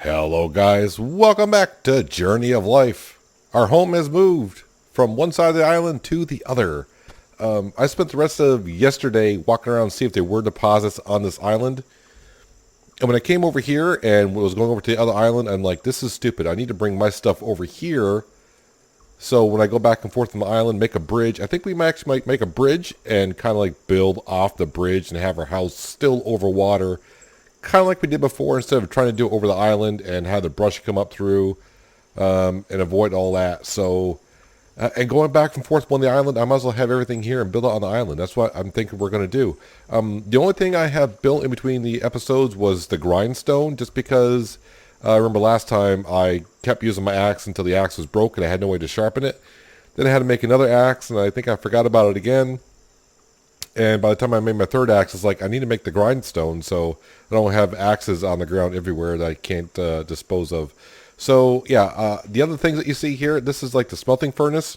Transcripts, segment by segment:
Hello guys, welcome back to Journey of Life. Our home has moved from one side of the island to the other. I spent the rest of yesterday walking around to see if there were deposits on this island. And when I came over here and was going over to the other island, I'm like, this is stupid. I need to bring my stuff over here. So when I go back and forth on the island, make a bridge. I think we might make a bridge and kind of like build off the bridge and have our house still over water. Kind of like we did before, instead of trying to do it over the island and have the brush come up through and avoid all that. So, and going back and forth on the island, I might as well have everything here and build it on the island. That's what I'm thinking we're going to do. The only thing I have built in between the episodes was the grindstone, just because I remember last time I kept using my axe until the axe was broken. I had no way to sharpen it. Then I had to make another axe, and I think I forgot about it again. And by the time I made my third axe, it's like, I need to make the grindstone so I don't have axes on the ground everywhere that I can't dispose of. So, yeah, the other things that you see here, this is like the smelting furnace.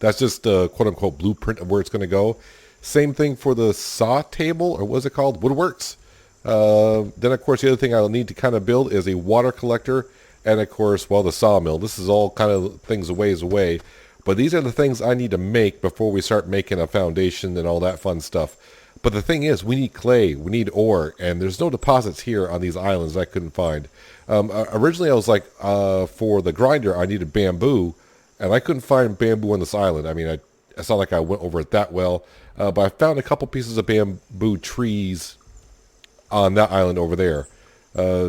That's just the quote-unquote blueprint of where it's going to go. Same thing for the saw table, or what is it called? Woodworks. Then, of course, the other thing I'll need to kind of build is a water collector. And, of course, well, the sawmill. This is all kind of things a ways away. But these are the things I need to make before we start making a foundation and all that fun stuff. But the thing is, we need clay, we need ore, and there's no deposits here on these islands I couldn't find. Originally, I was like, for the grinder, I needed bamboo, and I couldn't find bamboo on this island. I mean, it's not like I went over it that well, but I found a couple pieces of bamboo trees on that island over there.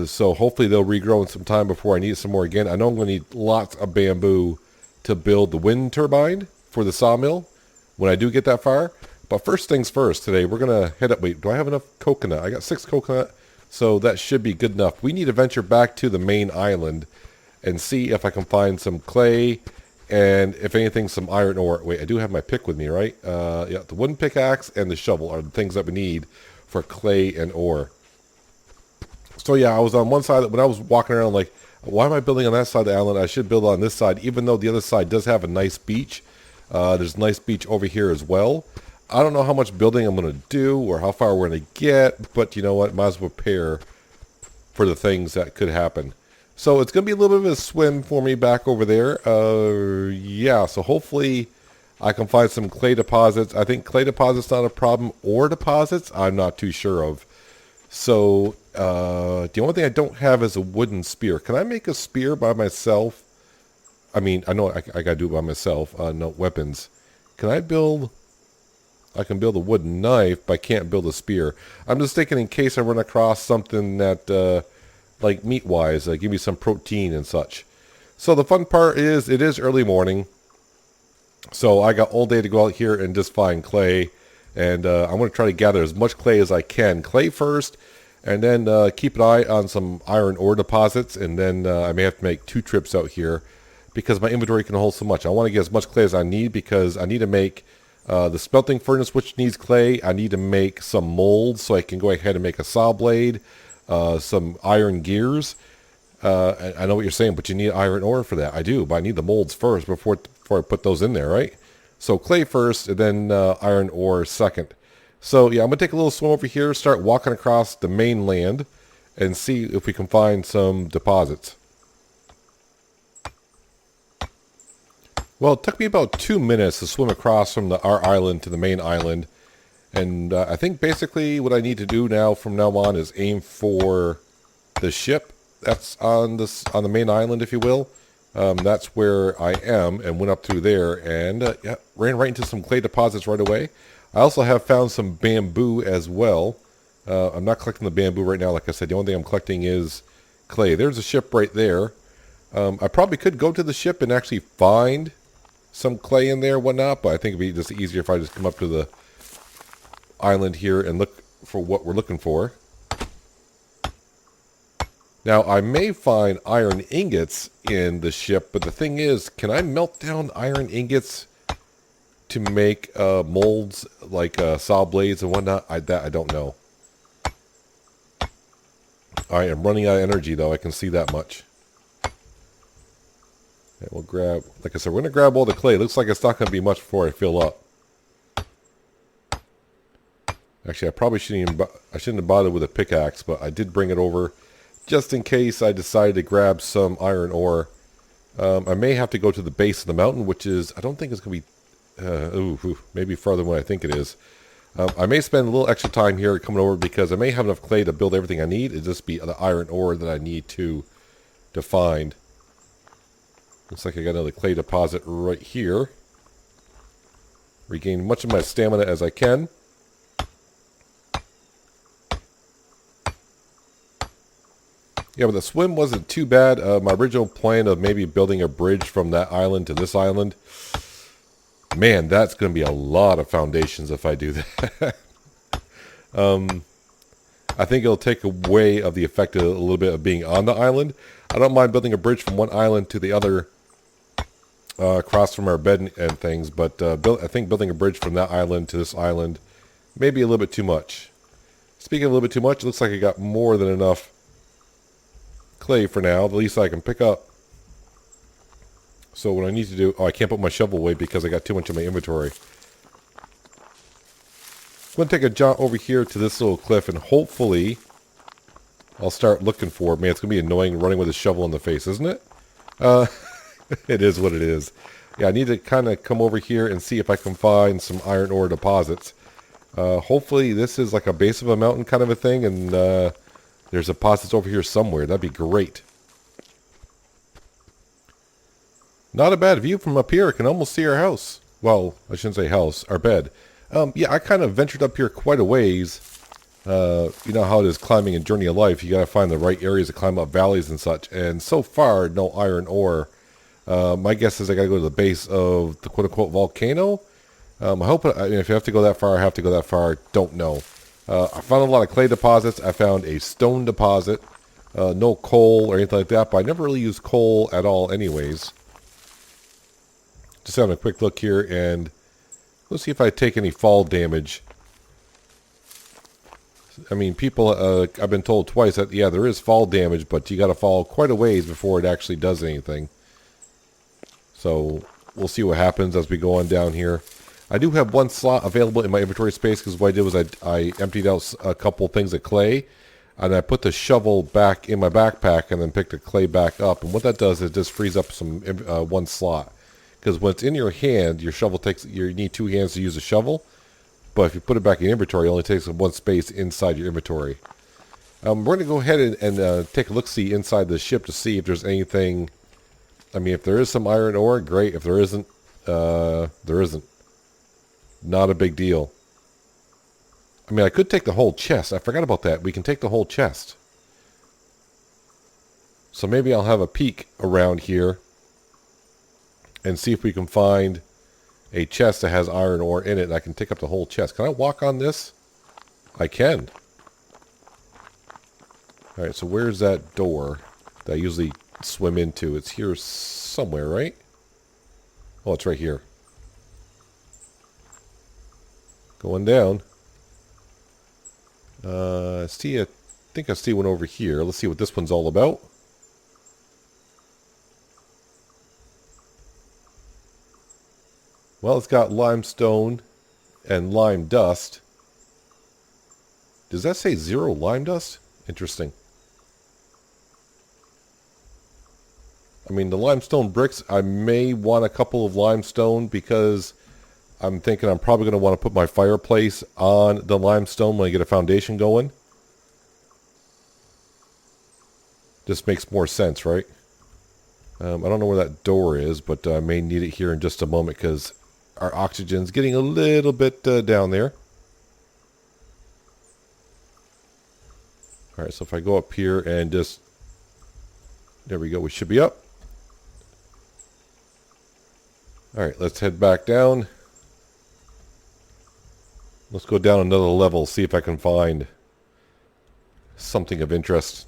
So hopefully they'll regrow in some time before I need some more again. I know I'm going to need lots of bamboo to build the wind turbine for the sawmill when I do get that far. But first things first, today we're going to head up. Wait, do I have enough coconut? I got 6 coconut, so that should be good enough. We need to venture back to the main island and see if I can find some clay and, if anything, some iron ore. Wait, I do have my pick with me, right? Yeah, the wooden pickaxe and the shovel are the things that we need for clay and ore. So yeah, I was on one side. When I was walking around, like, why am I building on that side of the island? I should build on this side, even though the other side does have a nice beach. There's a nice beach over here as well. I don't know how much building I'm going to do or how far we're going to get, but you know what? Might as well prepare for the things that could happen. So it's going to be a little bit of a swim for me back over there. Yeah, so hopefully I can find some clay deposits. I think clay deposits not a problem. Ore deposits, I'm not too sure of. So the only thing I don't have is a wooden spear. Can I make a spear by myself? I mean, I know I got to do it by myself. No weapons. Can I build... I can build a wooden knife, but I can't build a spear. I'm just thinking in case I run across something that, like meat-wise, give me some protein and such. So the fun part is, it is early morning. So I got all day to go out here and just find clay. And I'm going to try to gather as much clay as I can. Clay first, and then keep an eye on some iron ore deposits. And then I may have to make 2 trips out here because my inventory can hold so much. I want to get as much clay as I need because I need to make the smelting furnace, which needs clay. I need to make some molds so I can go ahead and make a saw blade, some iron gears. I know what you're saying, but you need iron ore for that. I do, but I need the molds first before I put those in there, right? So clay first, and then iron ore second. So yeah, I'm going to take a little swim over here, start walking across the mainland, and see if we can find some deposits. Well, it took me about 2 minutes to swim across from our island to the main island. And I think basically what I need to do now from now on is aim for the ship that's on the main island, if you will. That's where I am, and went up through there and yeah, ran right into some clay deposits right away. I also have found some bamboo as well. I'm not collecting the bamboo right now. Like I said, the only thing I'm collecting is clay. There's a ship right there. I probably could go to the ship and actually find some clay in there and whatnot, but I think it'd be just easier if I just come up to the island here and look for what we're looking for. Now, I may find iron ingots in the ship, but the thing is, can I melt down iron ingots to make molds like saw blades and whatnot? I don't know. I am running out of energy, though. I can see that much. And we'll grab, like I said, we're going to grab all the clay. Looks like it's not going to be much before I fill up. Actually, I probably shouldn't have bothered with a pickaxe, but I did bring it over just in case I decide to grab some iron ore. I may have to go to the base of the mountain, which is, I don't think it's going to be, maybe farther than what I think it is. I may spend a little extra time here coming over because I may have enough clay to build everything I need. It'll just be the iron ore that I need to find. Looks like I got another clay deposit right here. Regain much of my stamina as I can. Yeah, but the swim wasn't too bad. My original plan of maybe building a bridge from that island to this island. Man, that's going to be a lot of foundations if I do that. I think it'll take away of the effect of a little bit of being on the island. I don't mind building a bridge from one island to the other across from our bed and things, but I think building a bridge from that island to this island may be a little bit too much. Speaking of a little bit too much, it looks like I got more than enough clay for now, the least I can pick up. So what I need to do, I can't put my shovel away because I got too much in my inventory. I'm going to take a jaunt over here to this little cliff and hopefully I'll start looking for it. Man, it's going to be annoying running with a shovel in the face, isn't it? It is what it is. Yeah, I need to kind of come over here and see if I can find some iron ore deposits. Hopefully this is like a base of a mountain kind of a thing and there's deposits over here somewhere. That'd be great. Not a bad view from up here. I can almost see our house. Well, I shouldn't say house, our bed. Yeah, I kind of ventured up here quite a ways. You know how it is climbing in Journey of Life. You got to find the right areas to climb up valleys and such. And so far, no iron ore. My guess is I got to go to the base of the quote-unquote volcano. I hope, if you have to go that far, I have to go that far. Don't know. I found a lot of clay deposits. I found a stone deposit. No coal or anything like that, but I never really used coal at all anyways. Just having a quick look here, and let's see if I take any fall damage. I mean, people, I've been told twice that, yeah, there is fall damage, but you got to fall quite a ways before it actually does anything. So, we'll see what happens as we go on down here. I do have one slot available in my inventory space, because what I did was I emptied out a couple things of clay, and I put the shovel back in my backpack, and then picked the clay back up. And what that does is it just frees up some one slot. Because when it's in your hand, your shovel takes, you need two hands to use a shovel. But if you put it back in your inventory, it only takes up one space inside your inventory. We're going to go ahead and take a look-see inside the ship to see if there's anything. I mean, if there is some iron ore, great. If there isn't, there isn't. Not a big deal. I mean, I could take the whole chest. I forgot about that. We can take the whole chest. So maybe I'll have a peek around here and see if we can find a chest that has iron ore in it, and I can take up the whole chest. Can I walk on this? I can. Alright, so where's that door that I usually swim into? It's here somewhere, right? Oh, it's right here. Going down. I think I see one over here. Let's see what this one's all about. Well, it's got limestone and lime dust. Does that say 0 lime dust? Interesting. I mean, the limestone bricks, I may want a couple of limestone because I'm thinking I'm probably going to want to put my fireplace on the limestone when I get a foundation going. Just makes more sense, right? I don't know where that door is, but I may need it here in just a moment because our oxygen's getting a little bit down there. Alright, so if I go up here and just... There we go, we should be up. Alright, let's head back down. Let's go down another level, see if I can find something of interest.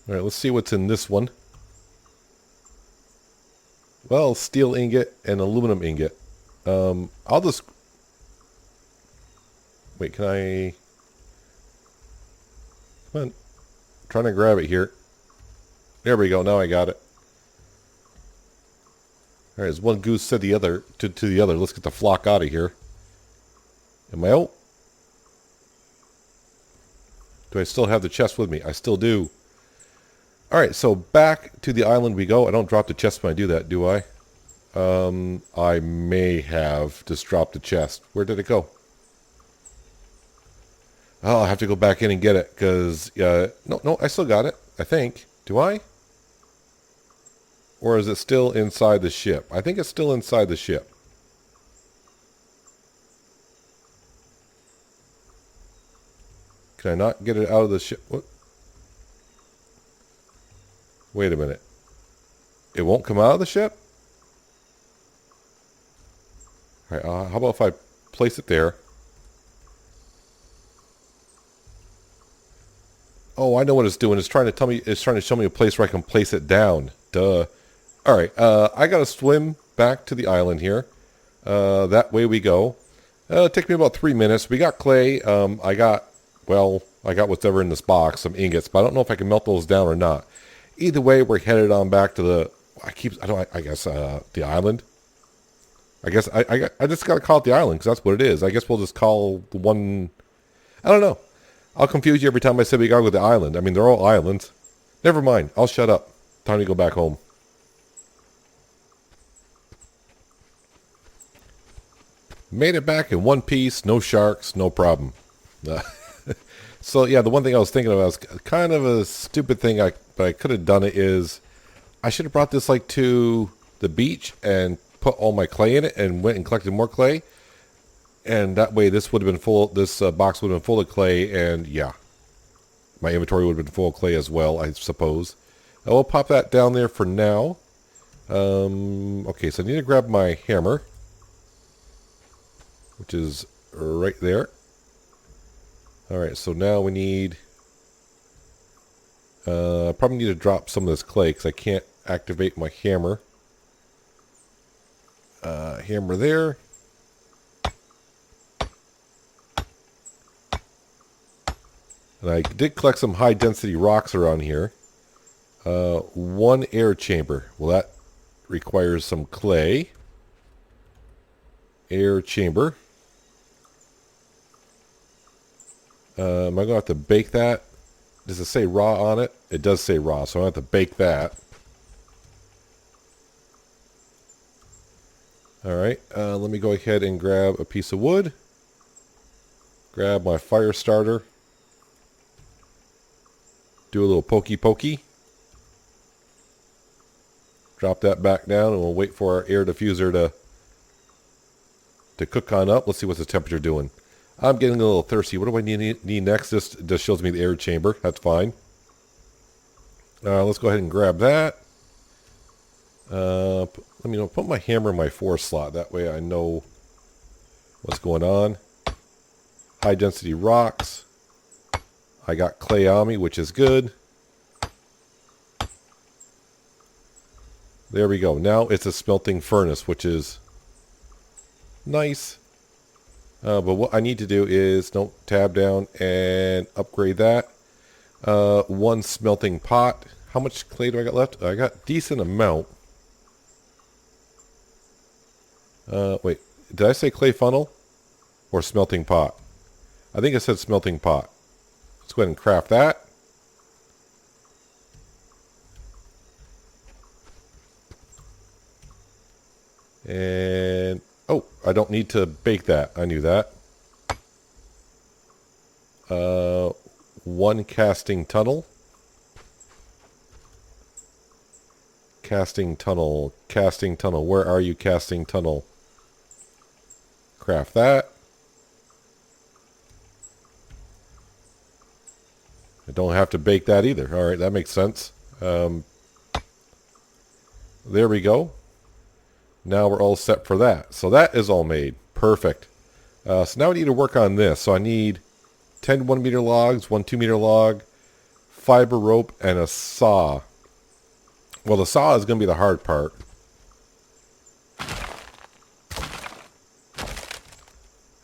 Alright, let's see what's in this one. Well, steel ingot and aluminum ingot. I'll just... Wait, can I... Come on. Trying to grab it here. There we go. Now I got it. All right, as one goose said the other to the other. Let's get the flock out of here. Am I out? Do I still have the chest with me? I still do. All right, so back to the island we go. I don't drop the chest when I do that, do I? I may have just dropped the chest. Where did it go? Oh, I have to go back in and get it because no, I still got it. I think. Do I? Or is it still inside the ship? I think it's still inside the ship. Can I not get it out of the ship? What? Wait a minute. It won't come out of the ship? All right, how about if I place it there? Oh, I know what it's doing. It's trying to tell me. It's trying to show me a place where I can place it down. Duh. All right. I gotta swim back to the island here. That way we go. It took me about 3 minutes. We got clay. I got whatever in this box, some ingots, but I don't know if I can melt those down or not. Either way, we're headed on back to the. I guess the island. I guess I just gotta call it the island because that's what it is. I guess we'll just call the one. I don't know. I'll confuse you every time I say we gotta go to the island. I mean, they're all islands. Never mind. I'll shut up. Time to go back home. Made it back in one piece. No sharks. No problem. So, yeah, the one thing I was thinking about was kind of a stupid thing, but I could have done it is I should have brought this, like, to the beach and put all my clay in it and went and collected more clay. And that way this would have been full, this box would have been full of clay, and yeah, my inventory would have been full of clay as well, I suppose. I will pop that down there for now. Okay, so I need to grab my hammer, which is right there. Alright, so now we need, probably need to drop some of this clay because I can't activate my hammer. Hammer there. And I did collect some high density rocks around here. One air chamber. Well, that requires some clay. Air chamber. Am I going to have to bake that? Does it say raw on it? It does say raw, so I have to bake that. Alright, let me go ahead and grab a piece of wood. Grab my fire starter. Do a little pokey. Drop that back down and we'll wait for our air diffuser to cook on up. Let's see what's the temperature doing. I'm getting a little thirsty. What do I need next? This just shows me the air chamber. That's fine. Let's go ahead and grab that. Let me put my hammer in my 4 slot. That way I know what's going on. High density rocks. I got clay on me, which is good. There we go. Now it's a smelting furnace, which is nice. But what I need to do is, tab down and upgrade that. 1 smelting pot. How much clay do I got left? I got a decent amount. Wait, did I say clay funnel or smelting pot? I think I said smelting pot. Let's go ahead and craft that. And, oh, I don't need to bake that. I knew that. 1 casting tunnel. Casting tunnel. Where are you, casting tunnel? Craft that. I don't have to bake that either. All right, that makes sense. There we go. Now we're all set for that. So that is all made. Perfect. So now we need to work on this. So I need 10 1-meter logs, 1 2-meter log, fiber rope, and a saw. Well, the saw is going to be the hard part.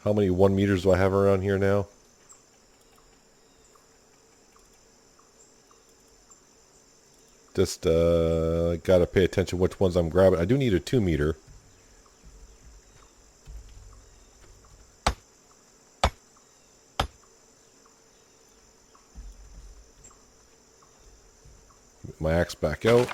How many 1 meters do I have around here now? Just gotta pay attention which ones I'm grabbing. I do need a 2-meter. Get my axe back out.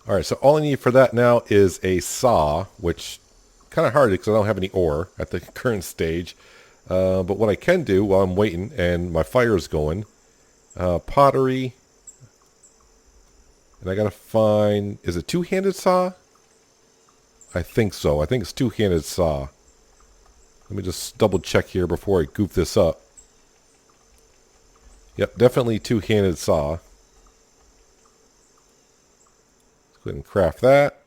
Alright, so all I need for that now is a saw, which kind of hard because I don't have any ore at the current stage. But what I can do while I'm waiting and my fire is going, pottery, and I gotta find, is it two-handed saw? I think so. I think it's two-handed saw. Let me just double check here before I goof this up. Yep, definitely two-handed saw. Go ahead and craft that.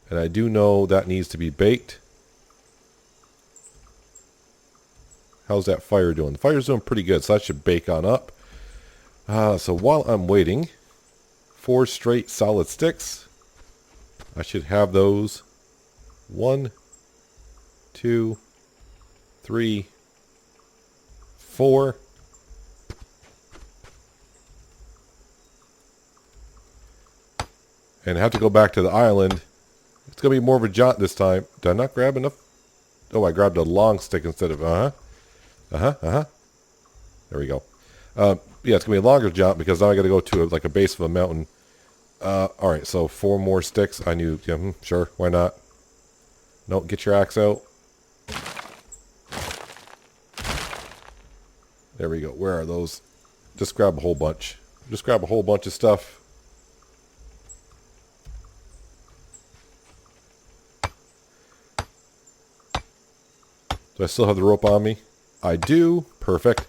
And I do know that needs to be baked. How's that fire doing? The fire's doing pretty good, so that should bake on up. So while I'm waiting, 4 straight solid sticks. I should have those. 1, 2, 3, 4. And I have to go back to the island. It's going to be more of a jaunt this time. Did I not grab enough? Oh, I grabbed a long stick instead of... There we go. Yeah, it's going to be a longer jaunt because now I got to go to like a base of a mountain. Alright, so 4 more sticks. I knew... Yeah, sure, why not? No, get your axe out. There we go. Where are those? Just grab a whole bunch. Just grab a whole bunch of stuff. Do I still have the rope on me? I do. Perfect.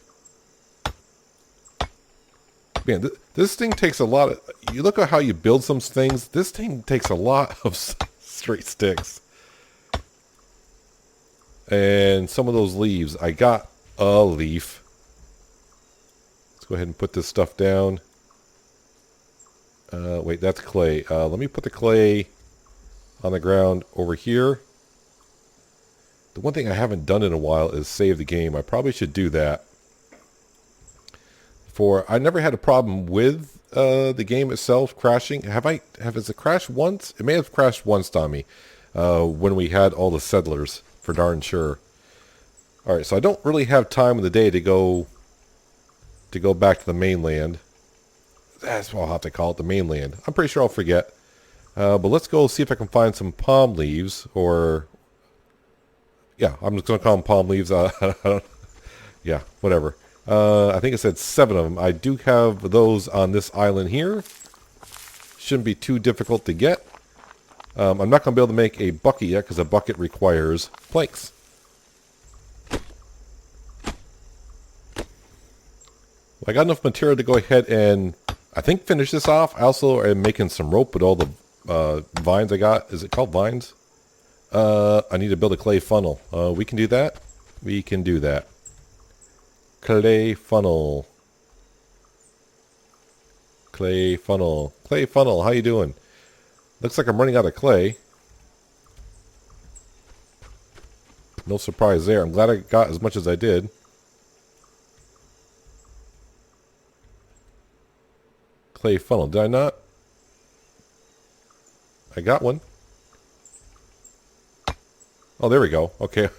Man, this thing takes a lot of... You look at how you build some things. This thing takes a lot of straight sticks. And some of those leaves. I got a leaf. Let's go ahead and put this stuff down. Wait, that's clay. Let me put the clay on the ground over here. The one thing I haven't done in a while is save the game. I probably should do that. I never had a problem with the game itself crashing. Has it crashed once? It may have crashed once, Tommy, when we had all the settlers, for darn sure. Alright, so I don't really have time in the day to go back to the mainland. That's what I'll have to call it, the mainland. I'm pretty sure I'll forget. But let's go see if I can find some palm leaves, or... Yeah, I'm just going to call them palm leaves. Yeah, whatever. I think it said 7 of them. I do have those on this island here. Shouldn't be too difficult to get. I'm not going to be able to make a bucket yet because a bucket requires planks. Well, I got enough material to go ahead and, I think, finish this off. I also am making some rope with all the vines I got. Is it called vines? I need to build a clay funnel. We can do that. We can do that. Clay funnel. Clay funnel. Clay funnel. How you doing? Looks like I'm running out of clay. No surprise there. I'm glad I got as much as I did. Clay funnel. Did I not? I got one. Oh, there we go. Okay.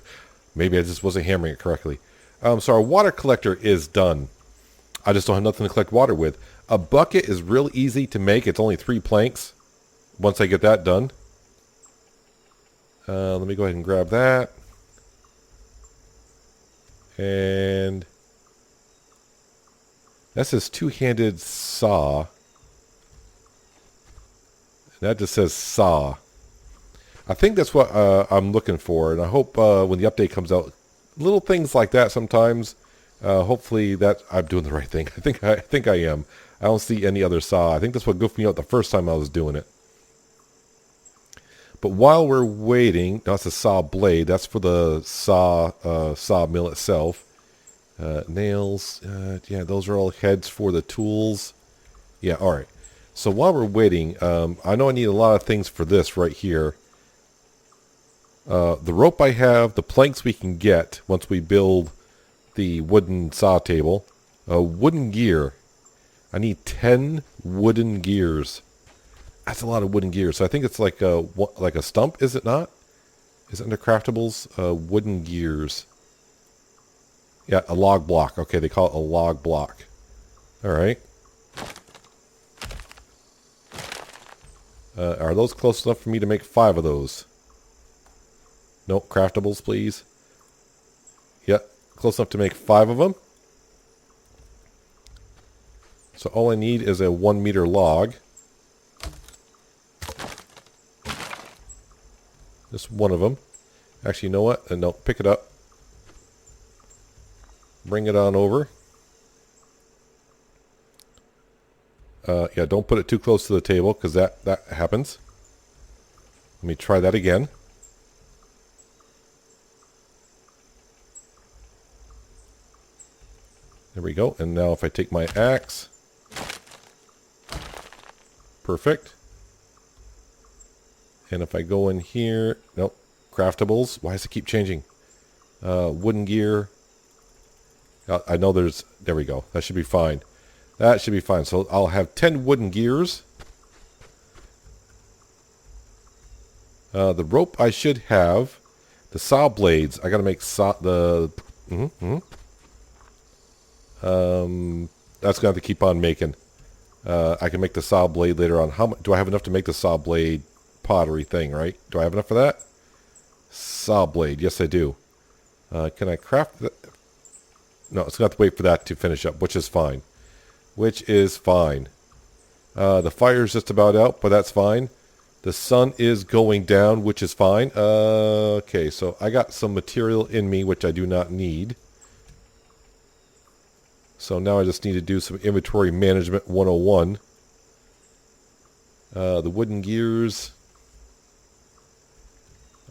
Maybe I just wasn't hammering it correctly. So our water collector is done. I just don't have nothing to collect water with. A bucket is real easy to make. It's only 3 planks. Once I get that done. Let me go ahead and grab that. And That's his two-handed saw. That just says saw. I think that's what I'm looking for, and I hope when the update comes out, little things like that sometimes. Hopefully that I'm doing the right thing. I think I am. I don't see any other saw. I think that's what goofed me out the first time I was doing it. But while we're waiting, that's a saw blade. That's for the saw mill itself. Nails. Yeah, those are all heads for the tools. Yeah, all right. So while we're waiting, I know I need a lot of things for this right here. The rope I have, the planks we can get once we build the wooden saw table. Wooden gear. I need 10 wooden gears. That's a lot of wooden gears. So I think it's like a stump, is it not? Is it under craftables? Wooden gears. Yeah, a log block. Okay, they call it a log block. All right. Are those close enough for me to make 5 of those? Nope, craftables, please. Yep, close enough to make 5 of them. So all I need is a 1 meter log. Just one of them. Actually, you know what? No, pick it up. Bring it on over. Yeah, don't put it too close to the table because that happens. Let me try that again. There we go. And now if I take my axe. Perfect. And if I go in here, nope, craftables. Why does it keep changing? Wooden gear. I know there we go. That should be fine. That should be fine. So I'll have 10 wooden gears. The rope I should have. The saw blades. I got to make saw that's going to have to keep on making. I can make the saw blade later on. How much do I have enough to make the saw blade pottery thing, right? Do I have enough for that? Saw blade. Yes, I do. Can I craft that? No, it's going to have to wait for that to finish up, which is fine. Which is fine. The fire's just about out, but that's fine. The sun is going down, which is fine. Okay, so I got some material in me, which I do not need. So now I just need to do some inventory management 101. The wooden gears.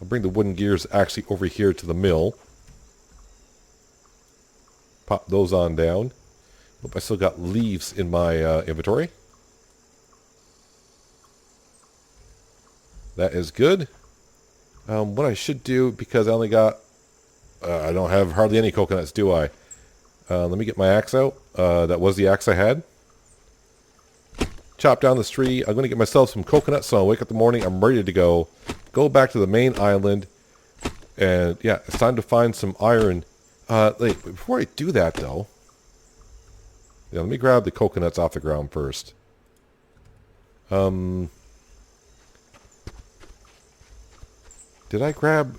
I'll bring the wooden gears actually over here to the mill. Pop those on down. Hope I still got leaves in my inventory. That is good. What I should do, because I only got... I don't have hardly any coconuts, do I? Let me get my axe out. That was the axe I had. Chop down this tree. I'm going to get myself some coconuts, so I'll wake up in the morning. I'm ready to go. Go back to the main island. And, yeah, it's time to find some iron. Wait, before I do that, though... Yeah, let me grab the coconuts off the ground first. Did I grab...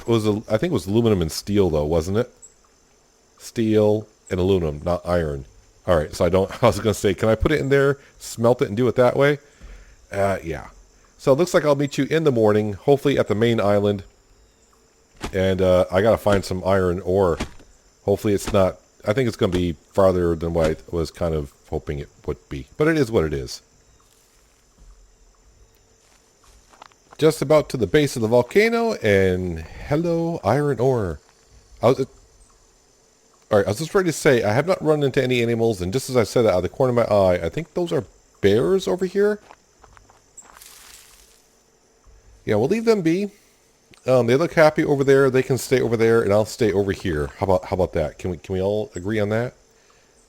I think it was aluminum and steel, though, wasn't it? Steel and aluminum, not iron. Alright, so I was going to say, can I put it in there, smelt it, and do it that way? Yeah. So it looks like I'll meet you in the morning, hopefully at the main island. And I got to find some iron ore. Hopefully it's not... I think it's going to be farther than what I was kind of hoping it would be. But it is what it is. Just about to the base of the volcano, and hello, iron ore. Alright, I was just ready to say, I have not run into any animals, and just as I said that out of the corner of my eye, I think those are bears over here. Yeah, we'll leave them be. They look happy over there. They can stay over there, and I'll stay over here. How about that? Can we all agree on that?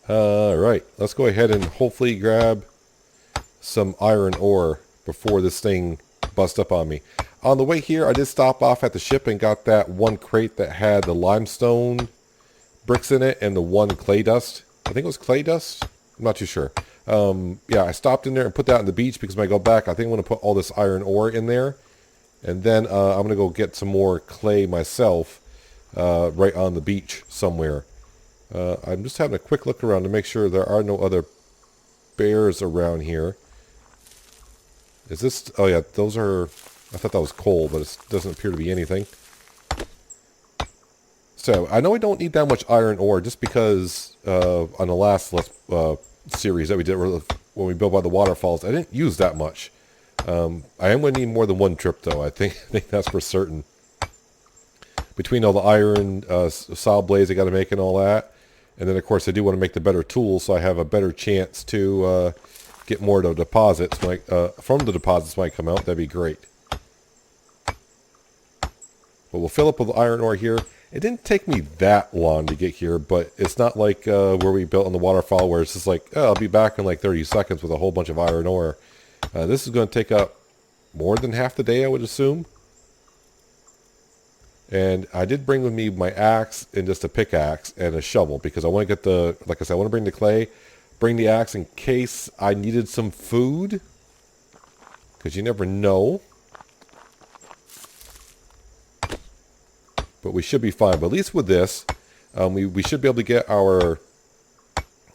Right. Let's go ahead and hopefully grab some iron ore before this thing busts up on me. On the way here, I did stop off at the ship and got that one crate that had the limestone bricks in it and the one clay dust. I think it was clay dust. I'm not too sure. Yeah, I stopped in there and put that on the beach because when I go back, I think I'm going to put all this iron ore in there. And then I'm going to go get some more clay myself right on the beach somewhere. I'm just having a quick look around to make sure there are no other bears around here. Is this... Oh yeah, those are... I thought that was coal, but it doesn't appear to be anything. So, I know we don't need that much iron ore, just because on the last series that we did when we built by the waterfalls, I didn't use that much. I am going to need more than one trip, though. I think that's for certain. Between all the iron saw blades I got to make and all that, and then of course I do want to make the better tools, so I have a better chance to get more of the deposits from the deposits when I come out. That'd be great. But we'll fill up with iron ore here. It didn't take me that long to get here, but it's not like where we built on the waterfall, where it's just like, oh, I'll be back in like 30 seconds with a whole bunch of iron ore. This is going to take up more than half the day, I would assume. And I did bring with me my axe and just a pickaxe and a shovel, because I want to get like I said, I want to bring the clay, bring the axe in case I needed some food, because you never know. But we should be fine. But at least with this, we should be able to get our,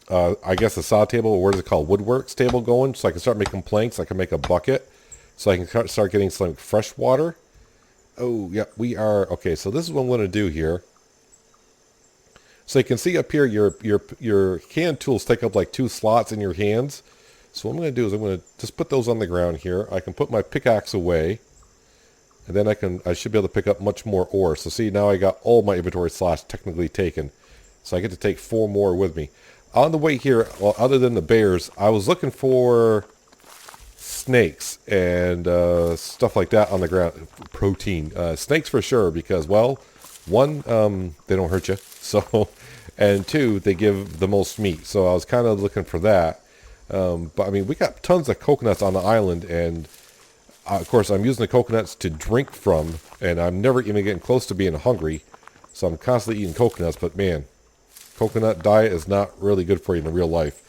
I guess, a saw table, or what is it called, woodworks table going, so I can start making planks. I can make a bucket, so I can start getting some fresh water. Oh, yeah, we are... Okay, so this is what I'm going to do here. So you can see up here, your hand tools take up like 2 slots in your hands. So what I'm going to do is I'm going to just put those on the ground here. I can put my pickaxe away. And then I should be able to pick up much more ore. So see, now I got all my inventory slots technically taken. So I get to take 4 more with me. On the way here, well, other than the bears, I was looking for snakes and stuff like that on the ground. Protein. Snakes for sure, because, well, 1, they don't hurt you. So, and 2, they give the most meat. So I was kind of looking for that. But I mean, we got tons of coconuts on the island, and of course, I'm using the coconuts to drink from, and I'm never even getting close to being hungry, so I'm constantly eating coconuts, but man, coconut diet is not really good for you in real life.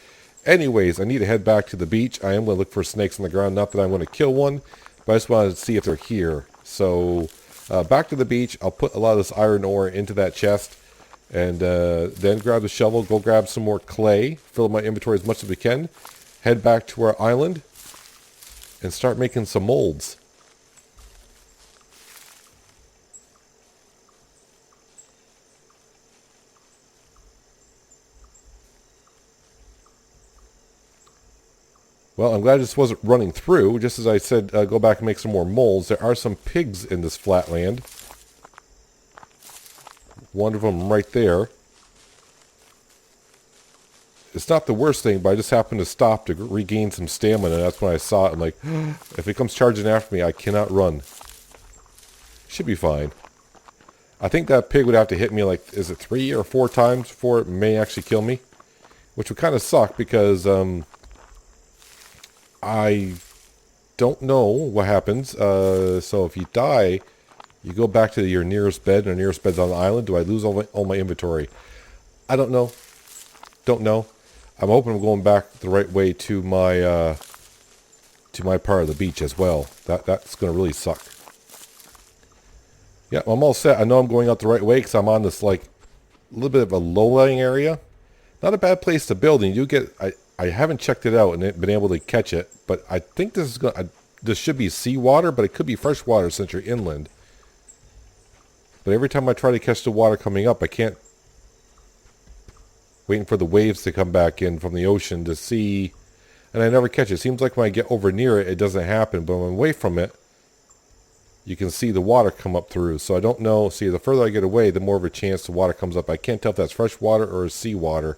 Anyways, I need to head back to the beach. I am going to look for snakes on the ground, not that I'm going to kill one, but I just wanted to see if they're here. So, back to the beach. I'll put a lot of this iron ore into that chest, and then grab the shovel, go grab some more clay, fill up my inventory as much as we can, head back to our island, and start making some molds. Well, I'm glad this wasn't running through. Just as I said, go back and make some more molds. There are some pigs in this flat land. One of them right there. It's not the worst thing, but I just happened to stop to regain some stamina. That's when I saw it. I'm like, if it comes charging after me, I cannot run. Should be fine. I think that pig would have to hit me like, is it 3 or 4 times before it may actually kill me? Which would kind of suck, because I don't know what happens. So if you die, you go back to your nearest bed, and the nearest bed's on the island. Do I lose all my inventory? I don't know. Don't know. I'm hoping I'm going back the right way to my part of the beach as well. That's going to really suck. Yeah, I'm all set. I know I'm going out the right way because I'm on this like a little bit of a low-lying area. Not a bad place to build, and you get. I haven't checked it out and been able to catch it, but I think this is going. This should be seawater, but it could be fresh water since you're inland. But every time I try to catch the water coming up, I can't. Waiting for the waves to come back in from the ocean to see, and I never catch it. It seems like when I get over near it, it doesn't happen, but when I'm away from it, you can see the water come up through. So I don't know. See, the further I get away, the more of a chance the water comes up. I can't tell if that's fresh water or seawater.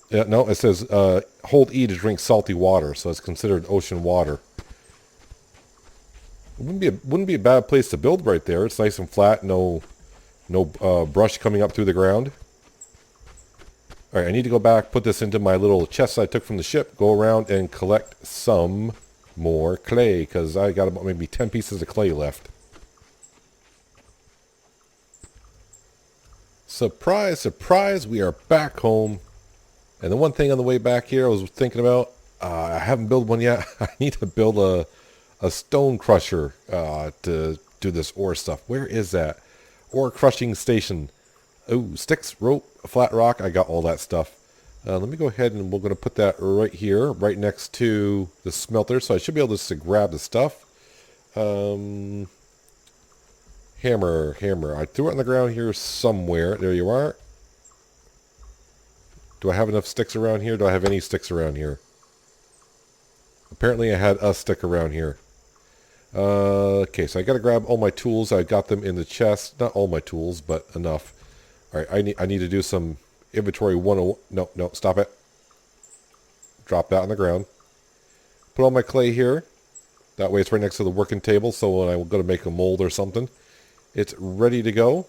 Yeah, no, it says hold E to drink salty water, so it's considered ocean water. It wouldn't be a bad place to build right there. It's nice and flat, no brush coming up through the ground. All right, I need to go back, put this into my little chest I took from the ship, go around and collect some more clay, because I got about maybe 10 pieces of clay left. Surprise, surprise, we are back home. And the one thing on the way back here I was thinking about, I haven't built one yet. I need to build a stone crusher to do this ore stuff. Where is that? Ore crushing station. Oh, sticks, rope, a flat rock. I got all that stuff. Let me go ahead and we're going to put that right here, right next to the smelter. So I should be able just to grab the stuff. Hammer. I threw it on the ground here somewhere. There you are. Do I have enough sticks around here? Do I have any sticks around here? Apparently I had a stick around here. Okay, so I got to grab all my tools. I got them in the chest. Not all my tools, but enough. All right, I need to do some inventory 101. No, stop it. Drop that on the ground. Put all my clay here. That way it's right next to the working table, so when I go to make a mold or something, it's ready to go.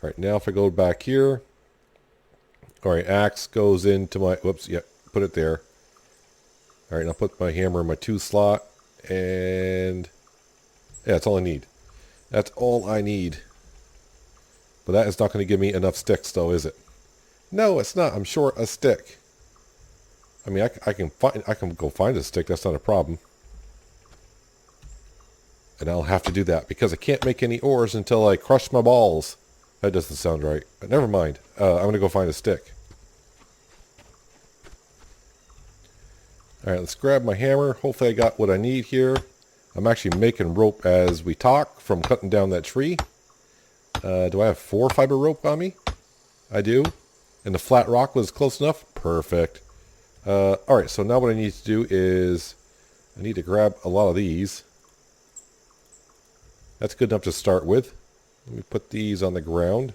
All right, now if I go back here. All right, axe goes into my, whoops, yeah, put it there. All right, I'll put my hammer in my 2 slot, and yeah, that's all I need. That's all I need. But that is not going to give me enough sticks, though, is it? No, it's not. I'm short a stick. I mean, I can go find a stick. That's not a problem. And I'll have to do that because I can't make any ores until I crush my balls. That doesn't sound right. But never mind. I'm going to go find a stick. All right, let's grab my hammer. Hopefully I got what I need here. I'm actually making rope as we talk from cutting down that tree. Do I have 4 fiber rope on me? I do. And the flat rock was close enough? Perfect. All right, so now what I need to do is I need to grab a lot of these. That's good enough to start with. Let me put these on the ground.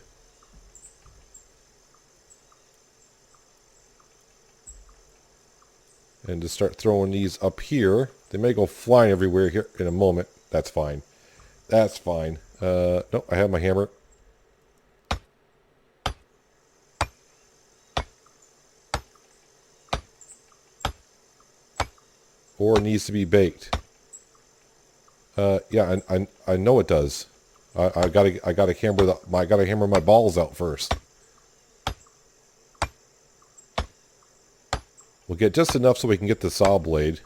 And just start throwing these up here. They may go flying everywhere here in a moment. That's fine. That's fine. Nope, I have my hammer. Ore needs to be baked. Yeah, I know it does. I gotta hammer my balls out first. We'll get just enough so we can get the saw blade.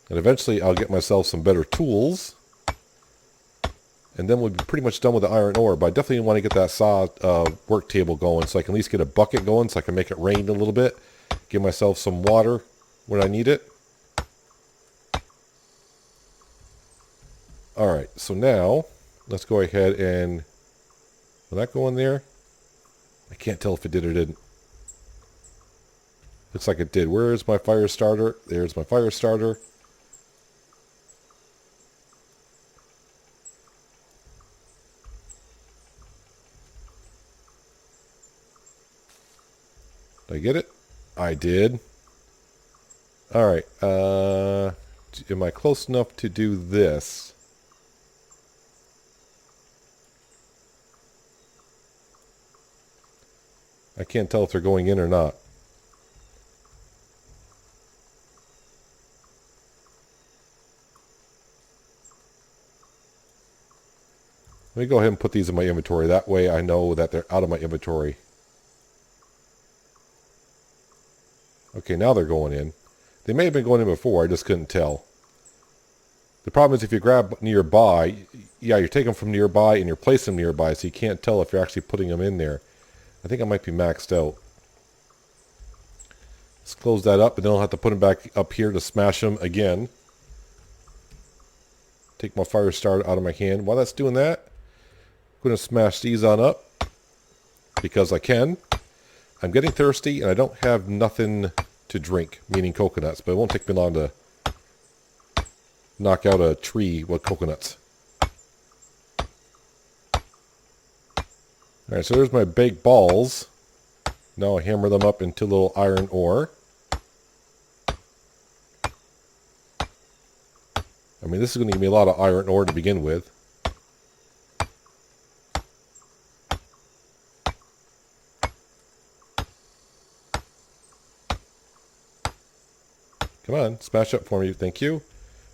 And eventually I'll get myself some better tools. And then we'll be pretty much done with the iron ore. But I definitely want to get that saw work table going so I can at least get a bucket going so I can make it rain a little bit. Give myself some water when I need it. Alright, so now let's go ahead and... Will that go in there? I can't tell if it did or didn't. Looks like it did. Where's my fire starter? There's my fire starter. Did I get it? I did. Alright, am I close enough to do this? I can't tell if they're going in or not. Let me go ahead and put these in my inventory. That way I know that they're out of my inventory. Okay, now they're going in. They may have been going in before, I just couldn't tell. The problem is if you grab nearby, yeah, you're taking them from nearby and you're placing them nearby, so you can't tell if you're actually putting them in there. I think I might be maxed out. Let's close that up, and then I'll have to put them back up here to smash them again. Take my fire starter out of my hand. While that's doing that, I'm going to smash these on up because I can. I'm getting thirsty, and I don't have nothing to drink, meaning coconuts, but it won't take me long to knock out a tree with coconuts. Alright, so there's my baked balls. Now I hammer them up into little iron ore. I mean, this is going to give me a lot of iron ore to begin with. Come on, smash up for me, thank you.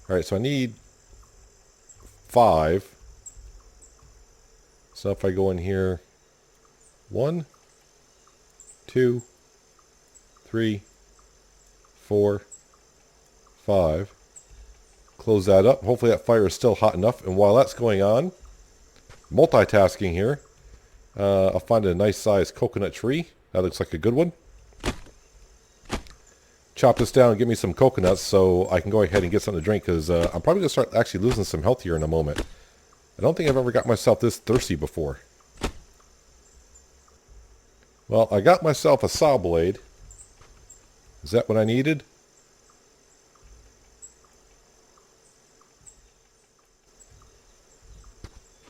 Alright, so I need 5. So if I go in here, 1, 2, 3, 4, 5. Close that up. Hopefully that fire is still hot enough. And while that's going on, multitasking here, I'll find a nice sized coconut tree. That looks like a good one. Chop this down and give me some coconuts so I can go ahead and get something to drink, because I'm probably going to start actually losing some health here in a moment. I don't think I've ever got myself this thirsty before. Well, I got myself a saw blade. Is that what I needed?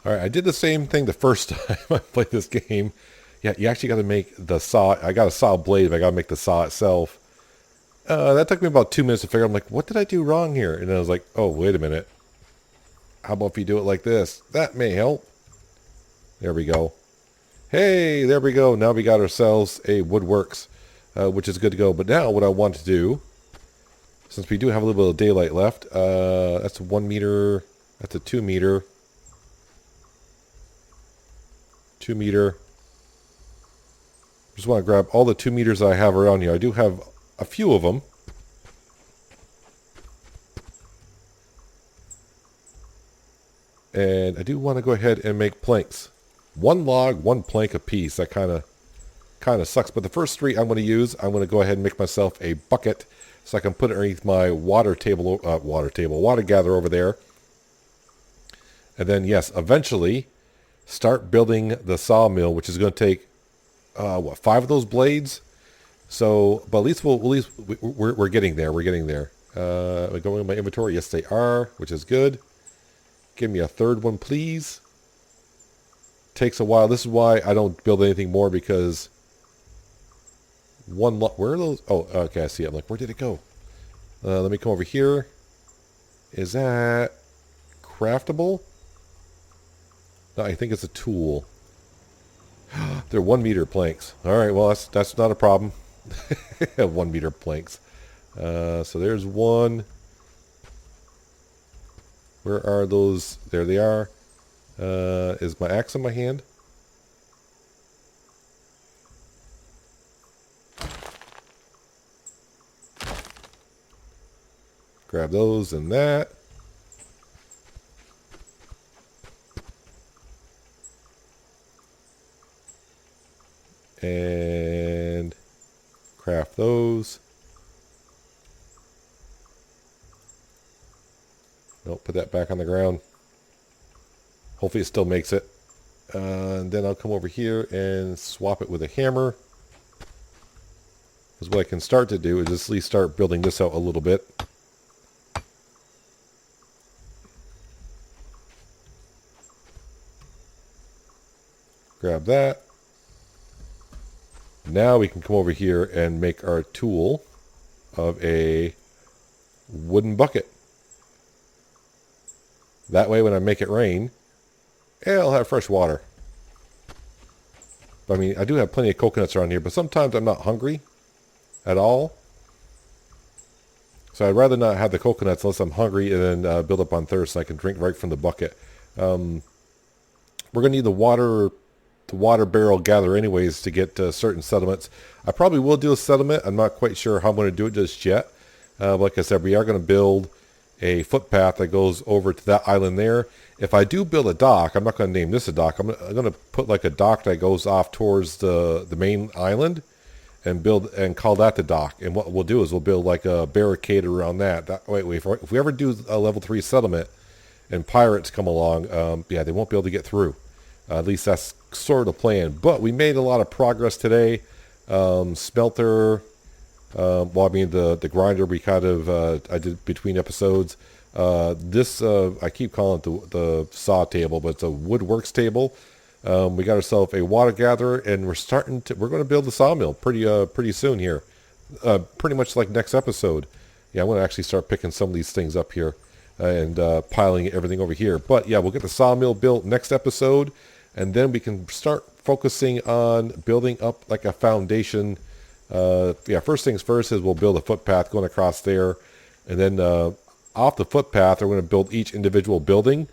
Alright, I did the same thing the first time I played this game. Yeah, you actually got to make the saw. I got a saw blade, but I got to make the saw itself. That took me about 2 minutes to figure out. I'm like, what did I do wrong here? And I was like, oh, wait a minute. How about if you do it like this? That may help. There we go. Hey, there we go. Now we got ourselves a woodworks, which is good to go. But now what I want to do, since we do have a little bit of daylight left, that's a 1 meter, that's a 2 meter. 2 meter. Just want to grab all the 2 meters I have around here. I do have a few of them. And I do want to go ahead and make planks. 1 log, 1 plank a piece. That kind of sucks. But the first 3 I'm going to use, I'm going to go ahead and make myself a bucket so I can put it underneath my water gather over there. And then, yes, eventually start building the sawmill, which is going to take, 5 of those blades? So, but at least we're getting there. We're getting there. Am I going in my inventory? Yes, they are, which is good. Give me a 3rd one, please. Takes a while. This is why I don't build anything more, because where are those? Oh, okay, I see it. I'm like, where did it go? Let me come over here. Is that craftable? No, I think it's a tool. They're 1 meter planks. All right, well, that's not a problem. 1 meter planks. So there's one. Where are those? There they are. Is my axe in my hand? Grab those and that. And craft those. Nope, put that back on the ground. Hopefully it still makes it. And then I'll come over here and swap it with a hammer. Because what I can start to do is just at least start building this out a little bit. Grab that. Now we can come over here and make our tool of a wooden bucket. That way when I make it rain, I'll have fresh water. I mean, I do have plenty of coconuts around here, but sometimes I'm not hungry at all. So I'd rather not have the coconuts unless I'm hungry, and then build up on thirst so I can drink right from the bucket. We're going to need the water barrel gather anyways to get certain settlements. I probably will do a settlement. I'm not quite sure how I'm going to do it just yet. Like I said, we are going to build a footpath that goes over to that island there. If I do build a dock, I'm not going to name this a dock. I'm going to put like a dock that goes off towards the main island and call that the dock. And what we'll do is we'll build like a barricade around that. That way, if we ever do a level 3 settlement and pirates come along, yeah, they won't be able to get through. At least that's sort of the plan. But we made a lot of progress today. Smelter, well, I mean the grinder we kind of I did between episodes. This I keep calling it the saw table, but it's a woodworks table. We got ourselves a water gatherer, and we're going to build the sawmill pretty soon here. Pretty much like next episode. Yeah, I'm going to actually start picking some of these things up here and piling everything over here. But yeah, we'll get the sawmill built next episode, and then we can start focusing on building up like a foundation. Yeah, first things first is we'll build a footpath going across there, and then off the footpath we're going to build each individual building.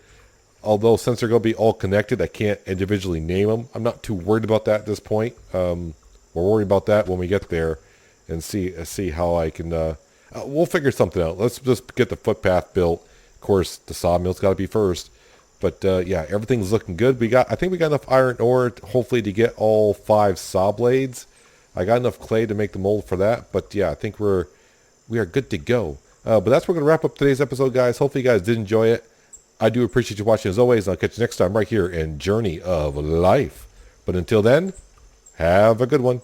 Although since they're going to be all connected, I can't individually name them. I'm not too worried about that at this point. We'll worry about that when we get there and see how I can We'll figure something out. Let's just get the footpath built. Of course, the sawmill's got to be first. But yeah, everything's looking good. I think we got enough iron ore, hopefully, to get all 5 saw blades. I got enough clay to make the mold for that. But yeah, I think we are good to go. But that's where we're going to wrap up today's episode, guys. Hopefully you guys did enjoy it. I do appreciate you watching as always. I'll catch you next time right here in Journey of Life. But until then, have a good one.